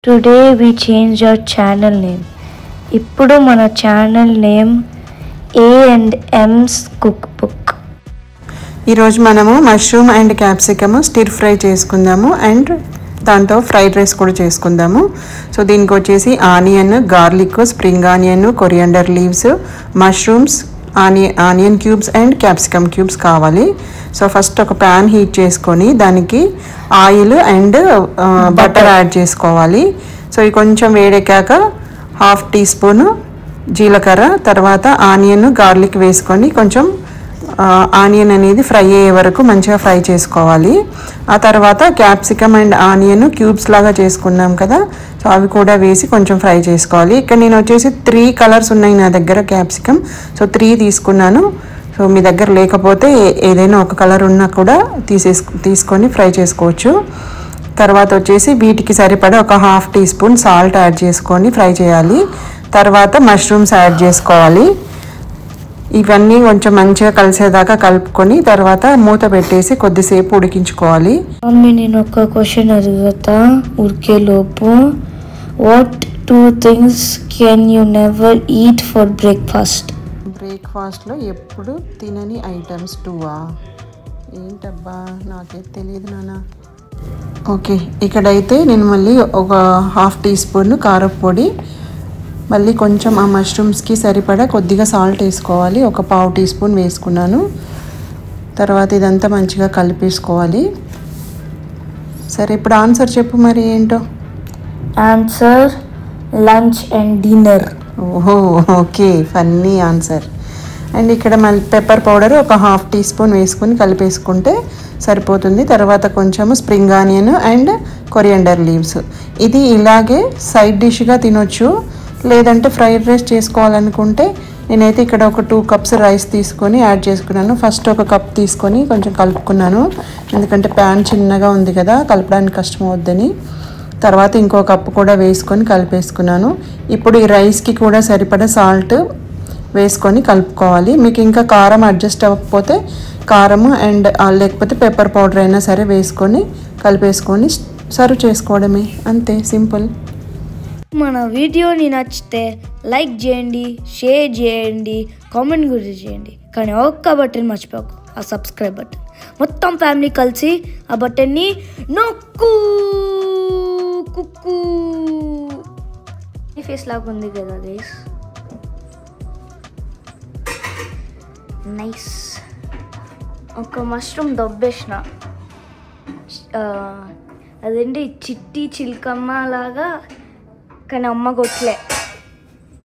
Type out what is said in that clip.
Today we changed our channel name. ఇప్పుడు మన channel name A&M's cookbook. ఈరోజు మనము mushroom and capsicum stir fry చేసుకుందాము అండ్ దాంతో ఫ్రైడ్ రైస్ కూడా చేసుకుందాము. సో దీనికి వచ్చేసి onion, garlic, spring onion, coriander leaves, mushrooms, onion cubes and capsicum cubes కావాలి. సో ఫస్ట్ ఒక ప్యాన్ హీట్ చేసుకొని దానికి ఆయిల్ అండ్ బటర్ యాడ్ చేసుకోవాలి. సో ఇది కొంచెం వేడెక్కాక 1/2 టీ స్పూన్ జీలకర్ర, తర్వాత ఆనియన్, గార్లిక్ వేసుకొని కొంచెం ఆనియన్ అనేది ఫ్రై అయ్యే వరకు మంచిగా ఫ్రై చేసుకోవాలి. ఆ తర్వాత క్యాప్సికమ్ అండ్ ఆనియన్ క్యూబ్స్ లాగా చేసుకున్నాం కదా, సో అవి కూడా వేసి కొంచెం ఫ్రై చేసుకోవాలి. ఇక్కడ నేను వచ్చేసి 3 కలర్స్ ఉన్నాయి నా దగ్గర క్యాప్సికమ్, సో 3 తీసుకున్నాను. సో మీ దగ్గర లేకపోతే ఏదైనా ఒక కలర్ ఉన్నా కూడా తీసుకొని ఫ్రై చేసుకోవచ్చు. తర్వాత వచ్చేసి వీటికి సరిపడా ఒక 1/2 టీ స్పూన్ సాల్ట్ యాడ్ చేసుకొని ఫ్రై చేయాలి. తర్వాత మష్రూమ్స్ యాడ్ చేసుకోవాలి. ఇవన్నీ కొంచెం మంచిగా కలిసేదాకా కలుపుకొని తర్వాత మూత పెట్టేసి కొద్దిసేపు ఉడికించుకోవాలి. మమ్మీ నేను ఒక క్వశ్చన్ అడుగుతా ఉడికే లోపు. What 2 things can you never eat for breakfast? బ్రేక్ఫాస్ట్లో ఎప్పుడు తినని ఐటమ్స్ 2ఆ? ఏంటబ్బా నాకే తెలియదు నాన్న. ఓకే, ఇక్కడైతే నేను మళ్ళీ ఒక 1/2 టీ స్పూన్ కారపొడి, మళ్ళీ కొంచెం ఆ మష్రూమ్స్కి సరిపడా కొద్దిగా సాల్ట్ వేసుకోవాలి. ఒక 1/2 టీ స్పూన్ వేసుకున్నాను. తర్వాత ఇదంతా మంచిగా కలిపేసుకోవాలి. సరే, ఇప్పుడు ఆన్సర్ చెప్పు మరి ఏంటో. Answer lunch and dinner. ఓహో, ఓకే, ఫన్నీ ఆన్సర్. అండ్ ఇక్కడ మళ్ళీ పెప్పర్ పౌడర్ ఒక 1/2 టీ స్పూన్ వేసుకుని కలిపేసుకుంటే సరిపోతుంది. తర్వాత కొంచెము spring onion and coriander leaves. ఇది ఇలాగే సైడ్ డిష్గా తినొచ్చు, లేదంటే ఫ్రైడ్ రైస్ చేసుకోవాలనుకుంటే నేనైతే ఇక్కడ ఒక 2 కప్స్ రైస్ తీసుకొని యాడ్ చేసుకున్నాను. ఫస్ట్ ఒక కప్ తీసుకొని కొంచెం కలుపుకున్నాను, ఎందుకంటే ప్యాన్ చిన్నగా ఉంది కదా కలపడానికి కష్టం అవుద్దని. తర్వాత ఇంకో కప్పు కూడా వేసుకొని కలిపేసుకున్నాను. ఇప్పుడు ఈ రైస్కి కూడా సరిపడా సాల్ట్ వేసుకొని కలుపుకోవాలి. మీకు ఇంకా కారం అడ్జస్ట్ అవ్వకపోతే కారము అండ్ లేకపోతే పెప్పర్ పౌడర్ అయినా సరే వేసుకొని కలిపేసుకొని సర్వ్ చేసుకోవడమే, అంతే, సింపుల్. మన వీడియోని నచ్చితే లైక్ చేయండి, షేర్ చేయండి, కామెంట్ కూడా చేయండి. కానీ ఒక్క బటన్ మర్చిపోకు, ఆ సబ్స్క్రైబ్ బటన్. మొత్తం ఫ్యామిలీ కలిసి ఆ బటన్ని నొక్కు. కుక్కు ఈ ఫేస్ లాగా ఉంది కదా గైస్, నైస్. ఒక మష్రూమ్ దొబ్బేసిన, అదేంటి చిట్టి చిల్కమ్మ లాగా, కానీ అమ్మ కొట్టలే.